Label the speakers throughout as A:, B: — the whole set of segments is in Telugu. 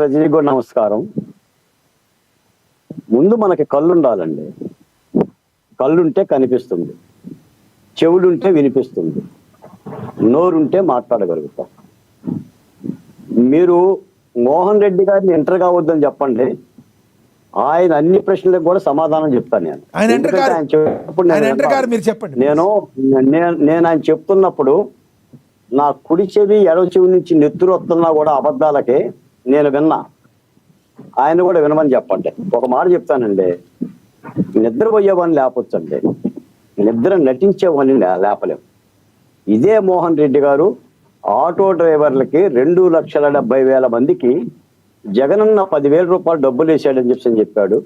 A: రజనీ కూడా నమస్కారం. ముందు మనకి కళ్ళు ఉండాలండి. కళ్ళుంటే కనిపిస్తుంది, చెవులుంటే వినిపిస్తుంది, నోరుంటే మాట్లాడగలుగుతాం. మీరు మోహన్ రెడ్డి గారిని ఎంటర్ కావద్దని చెప్పండి, ఆయన అన్ని ప్రశ్నలకు కూడా సమాధానం చెప్తాను నేను. నేను ఆయన చెప్తున్నప్పుడు నా కుడి చెవి ఎడవ చెవి నుంచి నెత్తురు వస్తున్నా కూడా అబద్ధాలకి నేను విన్నా, ఆయన కూడా వినమని చెప్పండి. ఒక మాట చెప్తానండి, నిద్రపోయేవాడిని లేపొచ్చండి, నిద్ర నటించేవాడిని లేపలేం. ఇదే మోహన్ రెడ్డి గారు ఆటో డ్రైవర్లకి 2,70,000 మందికి జగనన్న 10,000 రూపాయలు డబ్బులు వేసాడని చెప్పాడు.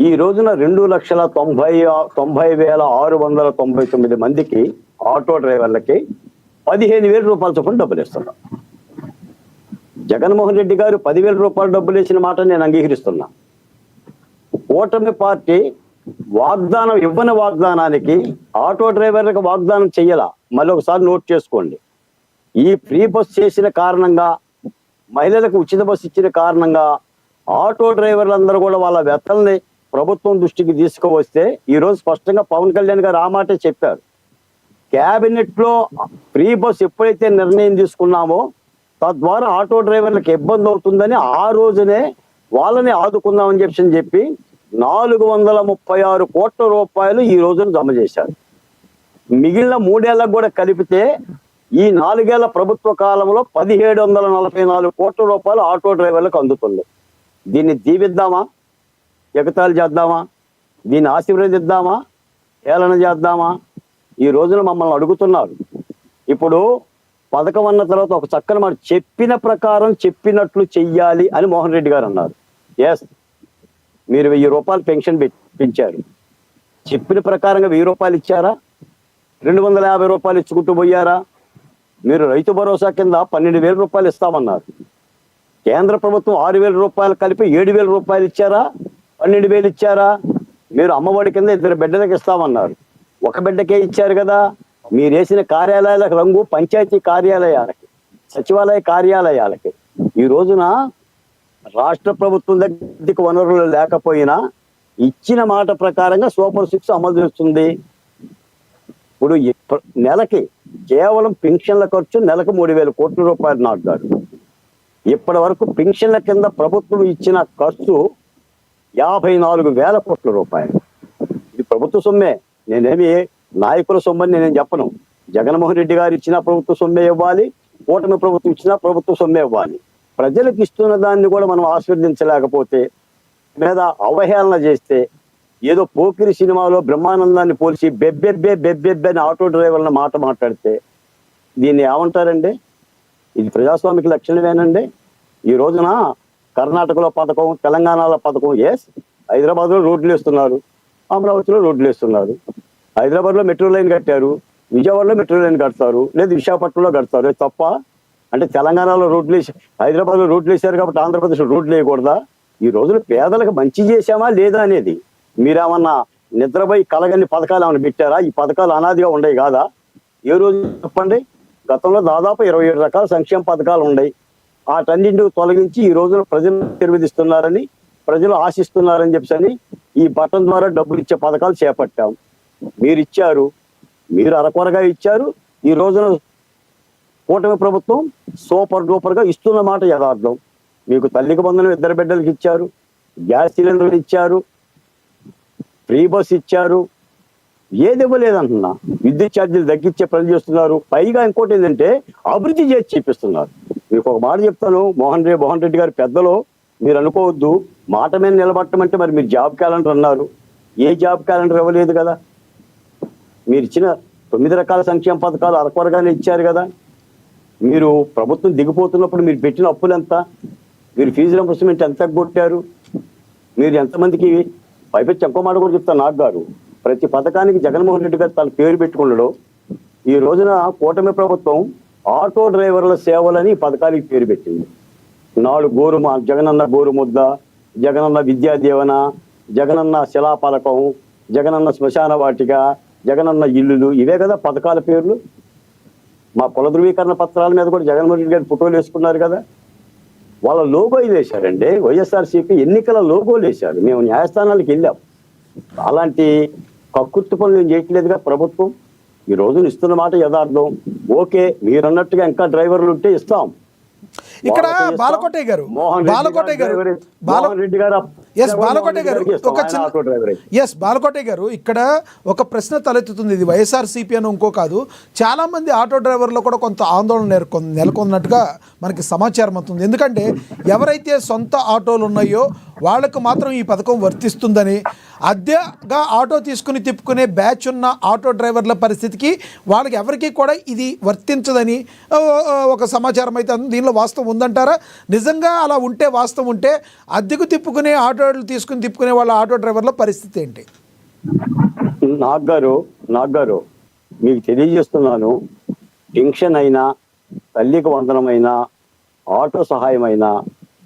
A: ఈ రోజున 2,90,699 మందికి ఆటో డ్రైవర్లకి 15,000 రూపాయల చొప్పున డబ్బులు ఇస్తున్నా. జగన్మోహన్ రెడ్డి గారు 10,000 రూపాయలు డబ్బులు వేసిన మాట నేను అంగీకరిస్తున్నా. కూటమి పార్టీ వాగ్దానం ఇవ్వని వాగ్దానానికి ఆటో డ్రైవర్లకు వాగ్దానం చెయ్యాల. మళ్ళీ ఒకసారి నోట్ చేసుకోండి. ఈ ఫ్రీ బస్ చేసిన కారణంగా, మహిళలకు ఉచిత బస్సు ఇచ్చిన కారణంగా ఆటో డ్రైవర్లందరూ కూడా వాళ్ళ వ్యతల్ని ప్రభుత్వం దృష్టికి తీసుకువస్తే ఈరోజు స్పష్టంగా పవన్ కళ్యాణ్ గారు ఆ మాటే చెప్పారు. క్యాబినెట్ లో ఫ్రీ బస్ ఎప్పుడైతే నిర్ణయం తీసుకున్నామో తద్వారా ఆటో డ్రైవర్లకు ఇబ్బంది అవుతుందని ఆ రోజునే వాళ్ళని ఆదుకుందామని చెప్పి 436 కోట్ల రూపాయలు ఈ రోజున జమ చేశారు. మిగిలిన 3 ఏళ్లకు కూడా కలిపితే ఈ 4 ఏళ్ల ప్రభుత్వ కాలంలో 1,744 కోట్ల రూపాయలు ఆటో డ్రైవర్లకు అందుతుంది. దీన్ని దీవిద్దామా, ఎగతాళి చేద్దామా, దీన్ని ఆశీర్వదిద్దామా, ఏలన చేద్దామా? ఈ రోజున మమ్మల్ని అడుగుతున్నారు. ఇప్పుడు పథకం అన్న తర్వాత ఒక చక్కని మాట, చెప్పిన ప్రకారం చెప్పినట్లు చెయ్యాలి అని మోహన్ రెడ్డి గారు అన్నారు. ఎస్, మీరు 1,000 రూపాయలు పెన్షన్ పెంచారు, చెప్పిన ప్రకారంగా 1,000 రూపాయలు ఇచ్చారా? 250 రూపాయలు ఇచ్చుకుంటూ పోయారా? మీరు రైతు భరోసా కింద 12,000 రూపాయలు ఇస్తామన్నారు. కేంద్ర ప్రభుత్వం 6,000 రూపాయలు కలిపి 7,000 రూపాయలు ఇచ్చారా? 12,000 ఇచ్చారా? మీరు అమ్మఒడి కింద 2 బిడ్డలకు ఇస్తామన్నారు, ఒక బిడ్డకే ఇచ్చారు కదా. మీరు వేసిన కార్యాలయాలకు రంగు పంచాయతీ కార్యాలయాలకి, సచివాలయ కార్యాలయాలకి. ఈ రోజున రాష్ట్ర ప్రభుత్వం దగ్గరికి వనరులు లేకపోయినా ఇచ్చిన మాట ప్రకారంగా సూపర్ 6 అమలు చేస్తుంది. ఇప్పుడు నెలకి కేవలం పెన్షన్ల ఖర్చు నెలకు 3,000 కోట్ల రూపాయలు నాటుతారు. ఇప్పటి వరకు పెన్షన్ల కింద ప్రభుత్వం ఇచ్చిన ఖర్చు 54,000 కోట్ల రూపాయలు. ఇది ప్రభుత్వ సొమ్మే, నేనేమి నాయకుల సొమ్మని నేనేం చెప్పను. జగన్మోహన్ రెడ్డి గారు ఇచ్చిన ప్రభుత్వ సొమ్మే ఇవ్వాలి, కూటమి ప్రభుత్వం ఇచ్చిన ప్రభుత్వ సొమ్మే ఇవ్వాలి. ప్రజలకు ఇస్తున్న దాన్ని కూడా మనం ఆస్వాదించలేకపోతే, మీద అవహేళన చేస్తే, ఏదో పోకిరి సినిమాలో బ్రహ్మానందాన్ని పోల్చి బెబ్బెబ్బే అని ఆటో డ్రైవర్ల మాట మాట్లాడితే దీన్ని ఏమంటారండి? ఇది ప్రజాస్వామిక లక్షణమేనండి? ఈ రోజున కర్ణాటకలో పథకం, తెలంగాణలో పథకం. ఎస్, హైదరాబాద్లో రోడ్లు వేస్తున్నారు, అమరావతిలో రోడ్లు వేస్తున్నారు. హైదరాబాద్లో మెట్రో లైన్ కట్టారు, విజయవాడలో మెట్రో లైన్ కడతారు, లేదు విశాఖపట్నంలో కడతారు. తప్ప అంటే తెలంగాణలో రోడ్లు వేసి హైదరాబాద్లో రోడ్లు వేశారు కాబట్టి ఆంధ్రప్రదేశ్లో రోడ్లు వేయకూడదా? ఈ రోజున పేదలకు మంచి చేశామా లేదా అనేది మీరేమన్నా నిద్రపోయి కలగని పథకాలు ఏమైనా పెట్టారా? ఈ పథకాలు అనాదిగా ఉండేవి కాదా? ఏ రోజు చెప్పండి. గతంలో దాదాపు 27 రకాల సంక్షేమ పథకాలు ఉన్నాయి. వాటన్నింటిని తొలగించి ఈ రోజున ప్రజలు నిర్వహిస్తున్నారని, ప్రజలు ఆశిస్తున్నారని చెప్పని ఈ బటన్ ద్వారా డబ్బులు ఇచ్చే పథకాలు చేపట్టాం. మీరు ఇచ్చారు, మీరు అరకొరగా ఇచ్చారు. ఈ రోజున కూటమి ప్రభుత్వం సూపర్ డూపర్ గా ఇస్తున్న మాట యథార్థం. మీకు తల్లికి బంధనం 2 బిడ్డలకు ఇచ్చారు, గ్యాస్ సిలిండర్లు ఇచ్చారు, ఫ్రీ బస్ ఇచ్చారు. ఏది ఇవ్వలేదంటున్నా, విద్యుత్ ఛార్జీలు తగ్గించే పని చేస్తున్నారు. పైగా ఇంకోటి ఏంటంటే అభివృద్ధి చేసి చూపిస్తున్నారు. మీకు ఒక మాట చెప్తాను, మోహన్ రెడ్డి గారు పెద్దలు, మీరు అనుకోవద్దు మాట మీద నిలబట్టమంటే మరి మీరు జాబ్ క్యాలెండర్ అన్నారు. ఏ జాబ్ క్యాలెండర్ ఇవ్వలేదు కదా. మీరు ఇచ్చిన 9 రకాల సంక్షేమ పథకాలు అరకొరగానే ఇచ్చారు కదా. మీరు ప్రభుత్వం దిగిపోతున్నప్పుడు మీరు పెట్టిన అప్పులు ఎంత, మీరు ఫీజు రింబర్స్మెంట్ ఎంత కొట్టారు, మీరు ఎంతమందికి పైపెచ్చి ఇంకో మాట కూడా చెప్తాను. నాకు గారు ప్రతి పథకానికి జగన్మోహన్ రెడ్డి గారు తన పేరు పెట్టుకున్నాడు. ఈ రోజున కూటమి ప్రభుత్వం ఆటో డ్రైవర్ల సేవలని పథకానికి పేరు పెట్టింది. 4 జగనన్న గోరు ముద్ద, జగనన్న విద్యా దీవెన, జగనన్న శిలాపలకం, జగనన్న శ్మశాన వాటిక, జగనన్న ఇల్లులు, ఇవే కదా పథకాల పేర్లు. మా కుల ధృవీకరణ పత్రాల మీద కూడా జగన్మోహన్ రెడ్డి గారి ఫోటోలు వేసుకున్నారు కదా. వాళ్ళ లోగోలు వేశారండి. వైఎస్ఆర్సీపీ ఎన్నికల లోగోలు వేశారు. మేము న్యాయస్థానాలకు వెళ్ళాం. అలాంటి కక్కుర్తి పనులు చేయట్లేదుగా ప్రభుత్వం. ఈ రోజున ఇస్తున్న మాట యథార్థం. ఓకే, మీరన్నట్టుగా ఇంకా డ్రైవర్లు ఉంటే ఇస్తాం.
B: ఇక్కడ బాలకోటయ్య గారు బాలకోటయ్య గారు ఇక్కడ ఒక ప్రశ్న తలెత్తుతుంది. ఇది వైఎస్ఆర్సీపీ అని ఇంకో కాదు, చాలా మంది ఆటో డ్రైవర్లు కూడా కొంత ఆందోళన నెలకొన్నట్టుగా మనకి సమాచారం అవుతుంది. ఎందుకంటే ఎవరైతే సొంత ఆటోలు ఉన్నాయో వాళ్ళకు మాత్రం ఈ పథకం వర్తిస్తుందని, అద్దెగా ఆటో తీసుకుని తిప్పుకునే బ్యాచ్ ఉన్న ఆటో డ్రైవర్ల పరిస్థితికి వాళ్ళకి ఎవరికి కూడా ఇది వర్తించదని ఒక సమాచారం అయితే దీనిలో వాస్తవం ఉందంటారా? నిజంగా అలా ఉంటే, వాస్తవం ఉంటే అద్దెకు తిప్పుకునే ఆటోలు తీసుకుని తిప్పుకునే వాళ్ళ ఆటో డ్రైవర్ల పరిస్థితి ఏంటి?
A: నాగ్గారు మీకు తెలియజేస్తున్నాను, పెన్షన్ అయినా, తల్లికి వందనమైనా, ఆటో సహాయమైనా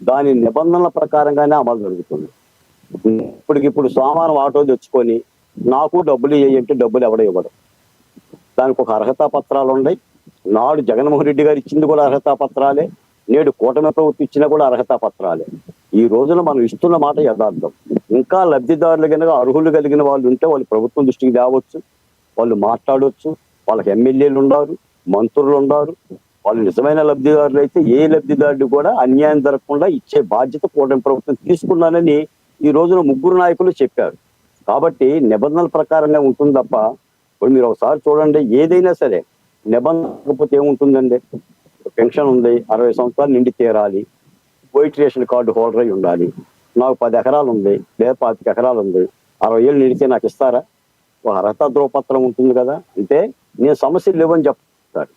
A: దాని నిబంధనల ప్రకారంగానే అమలు జరుగుతుంది. ఇప్పటికిప్పుడు సోమవారం ఆటో తెచ్చుకొని నాకు డబ్బులు ఇవ్వంటే డబ్బులు ఎవడో ఇవ్వడం. దానికి ఒక అర్హతా పత్రాలు ఉన్నాయి. నాడు జగన్మోహన్ రెడ్డి గారు ఇచ్చింది కూడా అర్హతా పత్రాలే, నేడు కూటమి ప్రభుత్వం ఇచ్చినా కూడా అర్హతా పత్రాలే. ఈ రోజున మనం ఇస్తున్న మాట యథార్థం. ఇంకా లబ్ధిదారులు కనుక అర్హులు కలిగిన వాళ్ళు ఉంటే వాళ్ళు ప్రభుత్వం దృష్టికి తేవచ్చు, వాళ్ళు మాట్లాడవచ్చు. వాళ్ళకి ఎమ్మెల్యేలు ఉన్నారు, మంత్రులు ఉన్నారు. వాళ్ళు నిజమైన లబ్ధిదారులు అయితే ఏ లబ్ధిదారుడు కూడా అన్యాయం జరగకుండా ఇచ్చే బాధ్యత కూటమి ప్రభుత్వం తీసుకున్నానని ఈ రోజున ముగ్గురు నాయకులు చెప్పారు. కాబట్టి నిబంధనల ప్రకారంగా ఉంటుంది తప్ప, ఇప్పుడు మీరు ఒకసారి చూడండి, ఏదైనా సరే నిబంధన లేకపోతే ఏముంటుందండి? పెన్షన్ ఉంది, 60 సంవత్సరాలు నిండి తీరాలి, వైట్ రేషన్ కార్డు హోల్డర్ అయి ఉండాలి, నాకు 10 ఎకరాలు ఉంది లేదా 25 ఎకరాలు ఉంది, 60 ఏళ్ళు నిండితే నాకు ఇస్తారా? ఒక అర్హత ధ్రువపత్రం ఉంటుంది కదా. అంటే నేను సమస్యలు లేవని చెప్తారు.